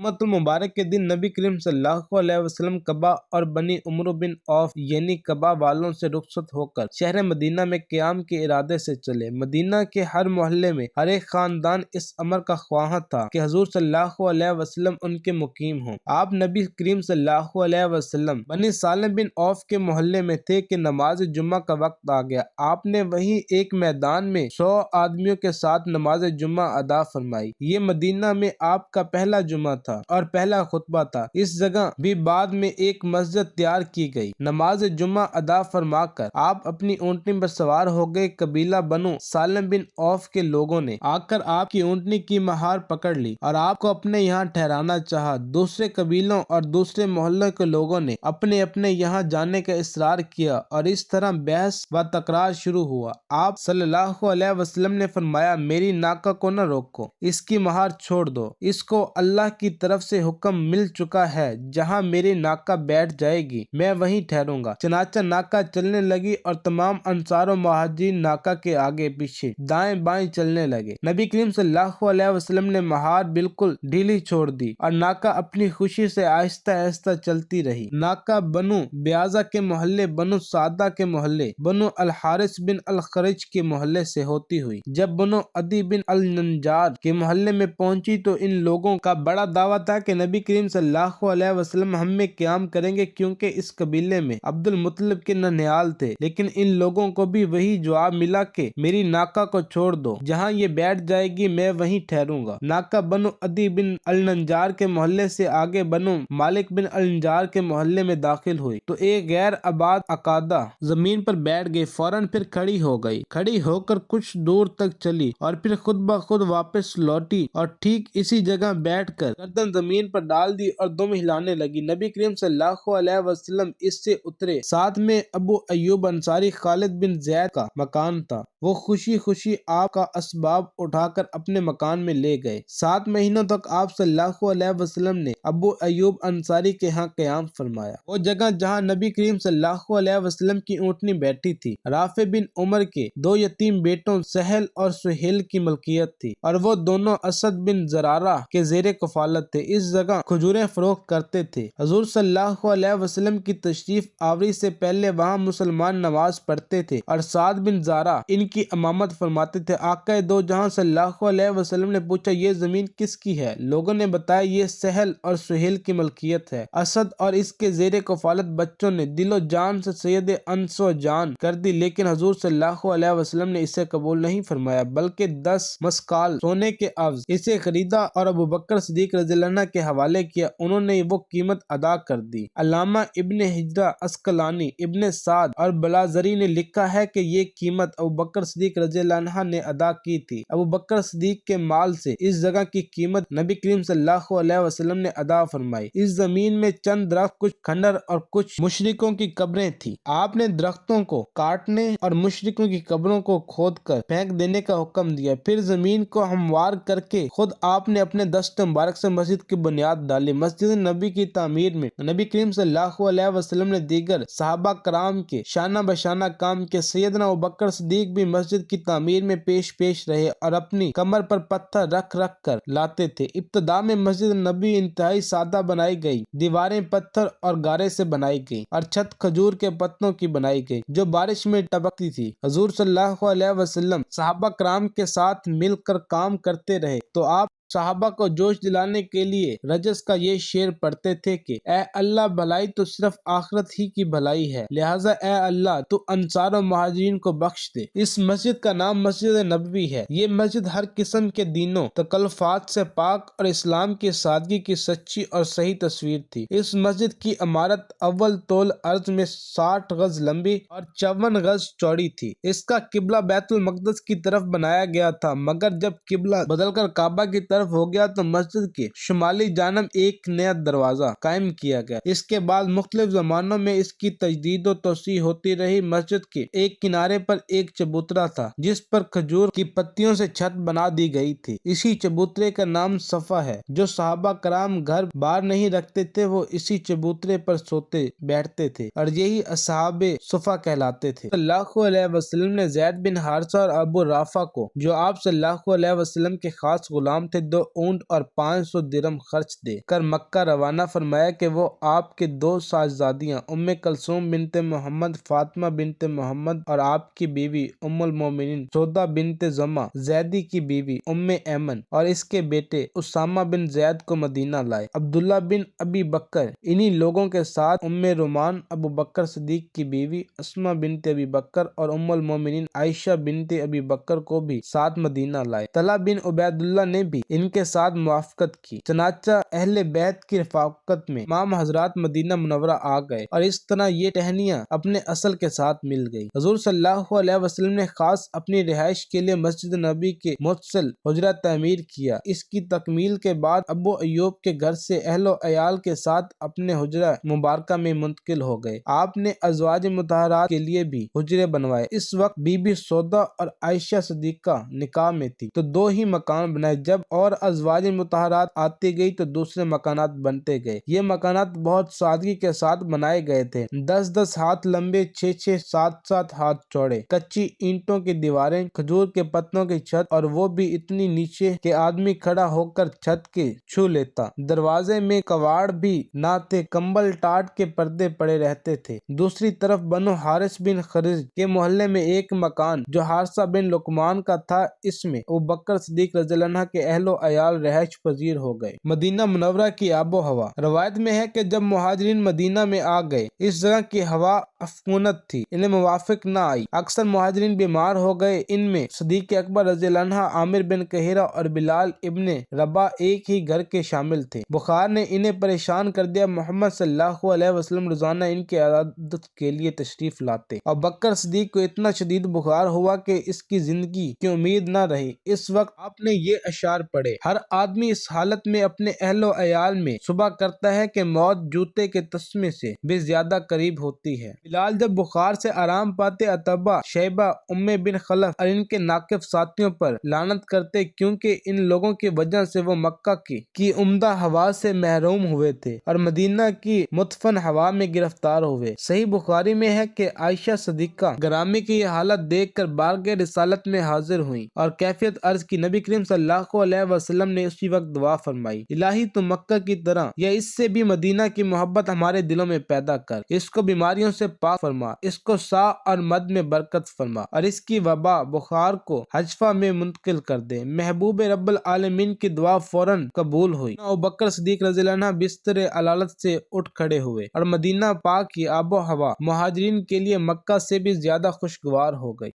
जुम्मत मुबारक के दिन नबी करीम सल्लल्लाहु अलैहि वसल्लम कबा और बनी उमर बिन औफ यानी कबा वालों से रुखसत होकर शहर मदीना में क़याम के इरादे से चले। मदीना के हर मोहल्ले में हर एक खानदान इस अमर का ख्वाह था कि हुजूर सल्लल्लाहु अलैहि वसल्लम उनके मुकीम हों। आप नबी करीम सल्लल्लाहु अलैहि वसल्लम बनी सालिम बिन औफ के मोहल्ले में थे कि नमाज जुम्मा का वक्त आ गया। आपने वहीं एक मैदान में 100 आदमियों के साथ नमाज जुम्मा अदा फरमाई। ये मदीना में आपका पहला जुम्मा था और पहला खुतबा था। इस जगह भी बाद में एक मस्जिद तैयार की गई। नमाज जुम्मा अदा फरमा कर आप अपनी ऊँटनी पर सवार हो गए। कबीला बनु सालिम बिन औफ के लोगों ने आकर आपकी ऊँटनी की महार पकड़ ली और आपको अपने यहाँ ठहराना चाहा। दूसरे कबीलों और दूसरे मोहल्लों के लोगों ने अपने अपने यहाँ जाने का इसरार किया और इस तरह बहस व तकरार शुरू हुआ। आप सल्लल्लाहु अलैहि वसल्लम ने फरमाया, मेरी नाका को न रोको, इसकी महार छोड़ दो। इसको अल्लाह की तरफ से हुक्म मिल चुका है, जहाँ मेरी नाका बैठ जाएगी मैं वहीं ठहरूंगा। चनाचा नाका चलने लगी और तमाम अंसार और मुहाजिरीन नाका के आगे पीछे दाएं बाएं चलने लगे। नबी करीम सल्लल्लाहु अलैहि वसल्लम ने महार बिल्कुल ढीली छोड़ दी और नाका अपनी खुशी से आहिस्ता आहिस्ता चलती रही। नाका बनु ब्याजा के मोहल्ले, बनु सादा के मोहल्ले, बनु अल हारिस बिन अल खरज के मोहल्ले से होती हुई जब बनु अदी बिन अल नंजार के मोहल्ले में पहुंची तो इन लोगों का बड़ा दावा था कि नबी करीम सल्लल्लाहु अलैहि वसल्लम हम में क़याम करेंगे, क्योंकि इस कबीले में अब्दुल मुत्तलिब के ननिहाल थे। लेकिन इन लोगों को भी वही जवाब मिला कि मेरी नाका को छोड़ दो, जहाँ ये बैठ जाएगी मैं वहीं ठहरूंगा। नाका बनु अदी बिन अल नंजार के मोहल्ले से आगे बनु मालिक बिन अल नंजार के मोहल्ले में दाखिल हुई तो एक गैर आबाद अकादा जमीन पर बैठ गई। फौरन फिर खड़ी हो गई। खड़ी होकर कुछ दूर तक चली और फिर खुद ब खुद वापस लौटी और ठीक इसी जगह बैठकर गर्दन जमीन पर डाल दी और दुम हिलाने लगी। नबी करीम सल्लल्लाहु अलैहि वसल्लम इससे उतरे। साथ में अबू अय्यूब अंसारी खालिद बिन जैद का मकान था। वो खुशी खुशी आपका असबाब उठाकर अपने मकान में ले गए। 7 महीनों तक आप सल्लल्लाहु अलैहि वसल्लम ने अबू अय्यूब अंसारी के यहाँ क़याम फरमाया। वो जगह जहाँ नबी करीम सल्लल्लाहु अलैहि वसल्लम की ऊँटनी बैठी थी राफे बिन उमर के 2 यतीम बेटों सहल और सुहेल की मलकियत थी और वो दोनों असद बिन जरारा के ज़ेरे कफालत थे। इस जगह खजूरें फरोख्त करते थे। हुजूर सल्लल्लाहु अलैहि वसल्लम की तशरीफ आवरी से पहले वहाँ मुसलमान नमाज पढ़ते थे और साद बिन जारा इनकी इमामत फरमाते थे। आका दो जहां सल्लल्लाहु अलैहि वसल्लम ने पूछा, ये जमीन किसकी है? लोगों ने बताया, ये सहल और सुहेल की मलकियत है। असद और इसके जेरे कफालत बच्चों ने दिलो जान से सैयद अंसो जान कर दी, लेकिन हुजूर सल्लल्लाहु अलैहि वसल्लम ने इसे कबूल नहीं फरमाया, बल्कि 10 मस्काल सोने के अवज इसे खरीदा और अबू बकर सिद्दीक रज़ियल्लाहु अन्हु के हवाले किया। उन्होंने वो कीमत अदा कर दी। अल्लामा इब्ने हिजरा अस्कलानी, इब्ने साद और बलाजरी ने लिखा है कि ये कीमत अबू बकर सिद्दीक रज़ियल्लाहु अन्हु ने अदा की थी। अबू बकर सिद्दीक के माल से इस जगह की कीमत नबी करीम सल्लल्लाहु अलैहि वसल्लम ने अदा फरमाई। इस जमीन में चंद दरख्त, कुछ खंडर और कुछ मुशरिकों की कब्रें थी। आपने दरख्तों को काटने और मुशरिकों की कब्रों को खोद कर फेंक देने का हुक्म दिया। फिर जमीन को हमवार करके खुद आपने अपने दस्त मुबारक से मस्जिद की बुनियाद डाली। मस्जिद नबी की तामीर में नबी करीम सल्लल्लाहु अलैहि वसल्लम ने दीगर सहाबा कराम के शाना बशाना काम के। सैयदना अबू बकर सिद्दीक भी मस्जिद की तामीर में पेश रहे और अपनी कमर पर पत्थर रख रख कर लाते थे। इब्तिदा में मस्जिद नबी इंतहाई सादा बनाई गई। दीवारें पत्थर और गारे से बनाई गई और छत खजूर के पत्तों की बनाई गई जो बारिश में टपकती थी। हुजूर सल्लल्लाहु अलैहि वसल्लम सहाबा कराम के साथ मिलकर काम करते रहे तो आप सहाबा को जोश दिलाने के लिए रजस का ये शेर पढ़ते थे कि ए अल्लाह, भलाई तो सिर्फ आखिरत ही की भलाई है, लिहाजा ए अल्लाह तू अंसार और मुहाजिरीन को बख्श दे। इस मस्जिद का नाम मस्जिद नबवी है। ये मस्जिद हर किस्म के दीनों तकल्लुफात से पाक और इस्लाम की सादगी की सच्ची और सही तस्वीर थी। इस मस्जिद की इमारत अव्वल तोल अर्ज में 60 गज लंबी और 54 गज चौड़ी थी। इसका किबला बैतुल मक़दस की तरफ बनाया गया था, मगर जब किबला बदलकर काबा की तरफ हो गया तो मस्जिद के शुमाली जानब एक नया दरवाजा कायम किया गया। इसके बाद मुख्तलिफ जमानों में इसकी तजदीद और तोसी होती रही। मस्जिद के एक किनारे पर एक चबूतरा था जिस पर खजूर की पत्तियों से छत बना दी गई थी। इसी चबूतरे का नाम सफा है। जो सहाबा कराम घर बार नहीं रखते थे वो इसी चबूतरे पर सोते बैठते थे और यही असहाबे सुफा कहलाते थे। सल्लल्लाहु अलैहि वसल्लम ने ज़ैद बिन हारिसा और अबू राफा को, जो आप सल्लल्लाहु अलैहि वसल्लम के खास गुलाम थे, 2 اونٹ اور 500 درہم خرچ دے کر مکہ روانہ فرمایا کہ وہ آپ کے 2 صاحبزادیاں ام کلثوم بنت محمد، فاطمہ بنت محمد اور آپ کی بیوی ام المومنین سودا بنت زمعہ، زیدی کی بیوی ام ایمن اور اس کے بیٹے اسامہ بن زید کو مدینہ لائے۔ عبداللہ بن ابی بکر انہی لوگوں کے ساتھ ام رومان ابو بکر صدیق کی بیوی اسمہ بنت ابی بکر اور ام المومنین عائشہ بنت ابی بکر کو بھی ساتھ مدینہ لائے۔ طلحہ بن عبید اللہ نے بھی ان کے ساتھ موافقت کی، چنانچہ اہل بیت کی رفاقت میں تمام حضرات مدینہ منورہ آ گئے اور اس طرح یہ ٹہنیاں اپنے اصل کے ساتھ مل گئی۔ حضور صلی اللہ علیہ وسلم نے خاص اپنی رہائش کے لیے مسجد نبی کے متصل حجرہ تعمیر کیا۔ اس کی تکمیل کے بعد ابو ایوب کے گھر سے اہل و عیال کے ساتھ اپنے حجرہ مبارکہ میں منتقل ہو گئے۔ آپ نے ازواج مطہرات کے لیے بھی حجرے بنوائے۔ اس وقت بی بی سودا اور عائشہ صدیقہ نکاح میں تھی تو 2 ہی مکان بنائے، جب اور ازواج مطہرات آتی گئی تو دوسرے مکانات بنتے گئے۔ یہ مکانات بہت سادگی کے ساتھ بنائے گئے تھے، 10-10 ہاتھ لمبے، 6-6، 7-7 ہاتھ چوڑے، کچی اینٹوں کی دیواریں، کھجور کے پتوں کی چھت، اور وہ بھی اتنی نیچے کہ آدمی کھڑا ہو کر چھت کے چھو لیتا۔ دروازے میں کواڑ بھی نہ تھے، کمبل ٹاٹ کے پردے پڑے رہتے تھے۔ دوسری طرف بنو حارث بن خزرج کے محلے میں ایک مکان جو حارثہ بن لقمان کا تھا، اس میں ابوبکر صدیق رضی اللہ عنہ کے اہل و عیال رہائش پذیر ہو گئے۔ مدینہ منورہ کی آب و ہوا۔ روایت میں ہے کہ جب مہاجرین مدینہ میں آ گئے، اس جگہ کی ہوا عفونت تھی، انہیں موافق نہ آئی، اکثر مہاجرین بیمار ہو گئے۔ ان میں صدیق اکبر رضی اللہ عنہ، عامر بن قہیرہ اور بلال ابن رباح ایک ہی گھر کے شامل تھے۔ بخار نے انہیں پریشان کر دیا۔ محمد صلی اللہ علیہ وسلم روزانہ ان کی عیادت کے لیے تشریف لاتے۔ ابوبکر صدیق کو اتنا شدید بخار ہوا کہ اس کی زندگی کی امید نہ رہی۔ اس وقت آپ نے یہ اشعار پڑھے: ہر آدمی اس حالت میں اپنے اہل و عیال میں صبح کرتا ہے کہ موت جوتے کے تسمے سے بھی زیادہ قریب ہوتی ہے۔ بلال جب بخار سے آرام پاتے، عتبہ، شیبہ، ام بن خلف اور ان کے ناقب ساتھیوں پر لعنت کرتے، کیونکہ ان لوگوں کی وجہ سے وہ مکہ کی عمدہ ہوا سے محروم ہوئے تھے اور مدینہ کی متفن ہوا میں گرفتار ہوئے۔ صحیح بخاری میں ہے کہ عائشہ صدیقہ گرامی کی یہ حالت دیکھ کر بارگاہ رسالت میں حاضر ہوئیں اور کیفیت عرض کی۔ نبی کریم صلی اللہ علیہ وسلم نے اسی وقت دعا فرمائی: الہی تو مکہ کی طرح یا اس سے بھی مدینہ کی محبت ہمارے دلوں میں پیدا کر، اس کو بیماریوں سے پاک فرما، اس کو سا اور مد میں برکت فرما اور اس کی وبا بخار کو حجفہ میں منتقل کر دے۔ محبوب رب العالمین کی دعا فوراً قبول ہوئی۔ ابوبکر صدیق رضی اللہ عنہ بستر علالت سے اٹھ کھڑے ہوئے اور مدینہ پاک کی آب و ہوا مہاجرین کے لیے مکہ سے بھی زیادہ خوشگوار ہو گئی۔